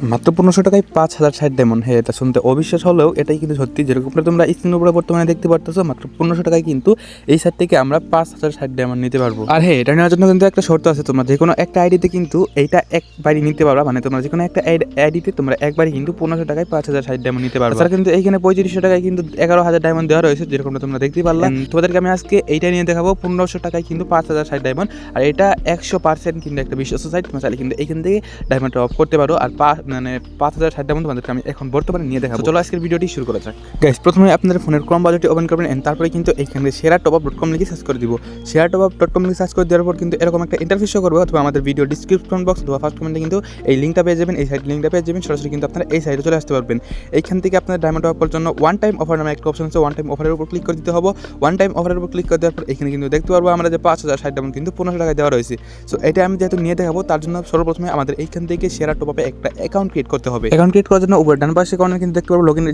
মাত্র 1500 টাকায় 5060 ডায়মন্ড। হ্যাঁ, এটা শুনতে অবিশ্বাস হলেও এটাই কিন্তু সত্যি। যেরকমটা তোমরা স্ক্রিনের উপরে বর্তমানে দেখতে পারতেছো, মাত্র 1500 টাকায় কিন্তু এই সাইট থেকে আমরা 5060 ডায়মন্ড নিতে পারবো। আর হ্যাঁ, এটা নেওয়ার জন্য কিন্তু একটা শর্ত আছে। তোমরা যে কোনো একটা আইডিতে কিন্তু এইটা একবারই নিতে পারবা, মানে তোমরা যে কোনো একটা আইডিতে তোমরা একবারই কিন্তু 1500 টাকায় 5060 ডায়মন্ড নিতে পারবা। তাছাড়া কিন্তু এইখানে 3500 টাকায় কিন্তু 11000 ডায়মন্ড দেওয়া রয়েছে, যেরকমটা তোমরা দেখতেই পারলা। তোমাদেরকে আমি আজকে এইটা নিয়ে দেখাবো 1500 টাকায় কিন্তু 5060 ডায়মন্ড। আর এটা 100% কিন্তু একটা বিশ্বস্ত সাইট। তোমরা চাইলে কিন্তু এইখান থেকে ডায়মন্ড অফ করতে পারো। আর 5060 ডায়মন্ড তোমাদেরকে আমি এখন বর্তমানে নিয়ে দেখাবো। চলো আজকের ভিডিওটি শুরু করা যাক। গাইস, প্রথমে আপনাদের ফোনের ক্রোম ব্রাউজারটি ওপেন করবেন, এন্ড তারপরে কিন্তু এইখানে seratopUp.com লিখে সার্চ করে দিব। seratopUp.com লিখে সার্চ করে দেওয়ার পর কিন্তু এরকম একটা ইন্টারফেস শো করবে, অথবা আমাদের ভিডিও ডিসক্রিপশন বক্স অথবা ফার্স্ট কমেন্টে কিন্তু এই লিঙ্কটা পেয়ে যাবেন। এই সাইট লিঙ্কটা পেয়ে যাবেন, সরাসরি কিন্তু আপনারা এই সাইটে চলে আসতে পারবেন। এইখান থেকে আপনাদের ডায়মন্ড অফ করার জন্য ওয়ান টাইম অফার নামে একটা অপশন আছে। ওয়ান টাইম অফারের উপর ক্লিক করে দিতে হবে। ওয়ান টাইম অফারের উপর ক্লিক করে দেওয়ার পর এখানে কিন্তু দেখতে পারবো আমরা যে 5060 ডায়মন্ড কিন্তু 1500 টাকায় দেওয়া রয়েছে। সো এটা আমি যেহেতু নিয়ে দেখাবো, তার জন্য সর্বপ্রথমে আমাদের এইখান থেকে seratopUp-এ একটা অ্যাকাউন্ট ক্রিয়েট করতে হবে। অ্যাকাউন্ট ক্রিয়েট করার জন্য উপর ডান পাশে কর্নারে কিন্তু দেখতে পারবো লগইন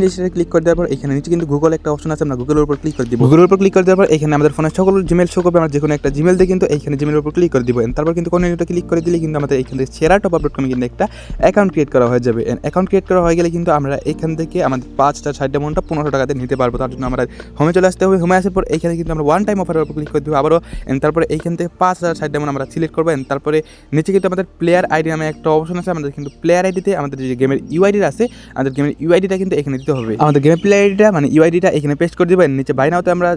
রেজিস্টারে ক্লিক করে দেওয়ার পর এখানে নিচে কিন্তু গুগল একটা অপশন আছে, আমরা গুগলের উপর ক্লিক করে দিব। গুগলের উপর ক্লিক করে দেওয়ার পর এখানে আমাদের ফোনে সকল জিমেল শো করবে। আমরা যে কোনো একটা জিমেল দিয়ে কিন্তু এইখানে জিমেলের উপর ক্লিক করে দিব। তারপর কিন্তু কন্টিনিউতে ক্লিক করে দিলে কিন্তু আমাদের এইখান থেকে seratopUp.com কিন্তু একটা অ্যাকাউন্ট ক্রিয়েট করা হয়ে যাবে। অ্যাকাউন্ট ক্রিয়েট করা হয়ে গেলে কিন্তু আমরা এখান থেকে আমাদের 5060 ডায়মন্ডটা 1500 টাকাতে নিতে পারবো। তার জন্য আমরা হোমে চলে আসতে হবে। হোমে আসার পর এখানে কিন্তু আমরা ওয়ান টাইম অফারের উপর ক্লিক করে দিব আবারও। তারপরে এইখান থেকে 5060 ডায়মন্ড আমরা সিলেক্ট করবো। তারপরে নিচে কিন্তু আমাদের প্লেয়ার আইডি নামে একটা অপশন আছে। আমাদের কিন্তু প্লেয়ার আইডিতে আমাদের যে গেমের ইউআইডি আছে, আমাদের গেমের ইউআইডিটা কিন্তু এখানে দিতে হবে। আমাদের গেমের প্লেয়ার আইডিটা মানে ইউআইডিটা এখানে পেস্ট করে দিবেন। নিচে বাই নাওতে আমরা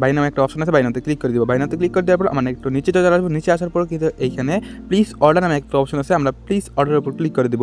বাই নামে একটা অপশন আছে, বাই নাওতে ক্লিক করে দিব। বাই নাওতে ক্লিক করে দেওয়ার পর আমরা একটু নিচে চলে আসবো। নিচে আসার পর কিন্তু এইখানে প্লিজ অর্ডার নামে একটা অপশন আছে, আমরা প্লিজ অর্ডারের উপর ক্লিক করে দিব।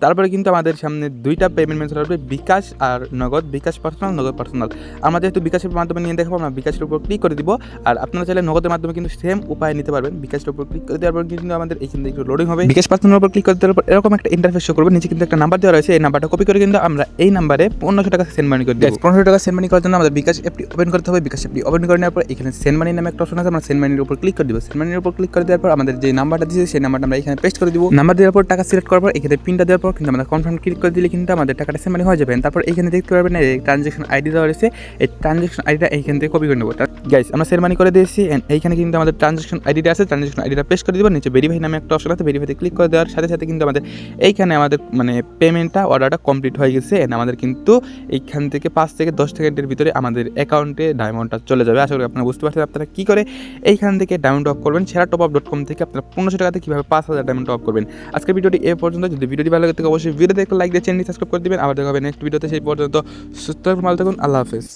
তারপরে কিন্তু আমাদের সামনে দুইটা পেমেন্ট মেথড আসবে, বিকাশ আর নগদ। বিকাশ পার্সোনাল, নগদ পার্সোনাল। আমরা যেহেতু বিকাশের মাধ্যমে নিয়ে দেখাবো, আমরা বিকাশের উপর ক্লিক করে দিব। আর আপনারা চাইলে নগদের মাধ্যমে কিন্তু সেম উপায় নিতে পারবেন। বিকাশের উপর ক্লিক করে দেওয়ার পর কিন্তু আমাদের এইখানে একটু লোডিং হবে। বিকাশ পার্সোনাল উপর ক্লিক করে দেওয়ার পর এরকম একটা ইন্টারফেস শো করবে। নিচে কিন্তু একটা নাম্বার দেওয়া রয়েছে, এই নাম্বারটা কপি করে কিন্তু আমরা এই নাম্বারে 1500 টাকা সেন্ড মানি করে দিব। 1500 টাকা সেন্ড মানি করার জন্য আমাদের বিকাশ অ্যাপটি ওপেন করতে হবে। বিকাশ অ্যাপটি ওপেন করে নেওয়ার পর এখানে সেন্ড মানি নামে একটা অপশন আছে, আমরা সেন্ড মানির উপর ক্লিক করে দিব। সেন্ড মানির উপর ক্লিক করে দেওয়ার পর আমাদের যে নাম্বারটা দিয়েছে সেই নাম্বারটা আমরা এখানে পেস্ট করে দিব। নাম্বার দেওয়ার পর টাকা সিলেক্ট করার পর এখানে পিনটা দেওয়ার পর কিন্তু আমরা কনফার্ম ক্লিক করে দিলে কিন্তু আমাদের টাকাটা সেন্ড মানি হয়ে যাবে। তারপর এখানে দেখতে পারবেন এই ট্রানজ্যাকশন আইডি দেওয়া রয়েছে, এই ট্রানজ্যাকশন আইডিটা এইখান থেকে কপি করে নেব। গাইস, আমরা সেন্ড মানি করে দিয়েছি। এইখানে কিন্তু আমাদের ট্রানজ্যাকশন আইডিটা আছে, ট্রানজ্যাকশন আইডিটা পেস্ট করে দিব। নিচে ভেরিফাই নামে একটা অপশন আছে, ভেরিফাইতে ক্লিক করে দেওয়ার সাথে সাথে কিন্তু আমাদের এইখানে আমাদের মানে পেমেন্টটা অর্ডারটা কমপ্লিট হয়ে গেছে। আমাদের কিন্তু এইখান থেকে 5 থেকে 10 সেকেন্ডের ভিতরে আমাদের অ্যাকাউন্টে ডায়মন্ডটা চলে যাবে। আশা করি আপনারা বুঝতে পারছেন আপনারা কী করে এইখান থেকে ডায়মন্ড অফ করবেন। seratopUp.com থেকে আপনারা 1500 টাকাতে কীভাবে 5000 ডায়মন্ড অফ করবেন। আজকের ভিডিওটি এ পর্যন্ত। যদি ভিডিওটি ভালো লাগে থাকে অবশ্যই ভিডিওতে একটা লাইক দিয়ে চ্যানেলটি সাবস্ক্রাইব করে দিবেন। আবার দেখা হবে নেক্সট ভিডিওতে। সেই পর্যন্ত সুস্থ ভালো থাকুন। আল্লাহ হাফেজ।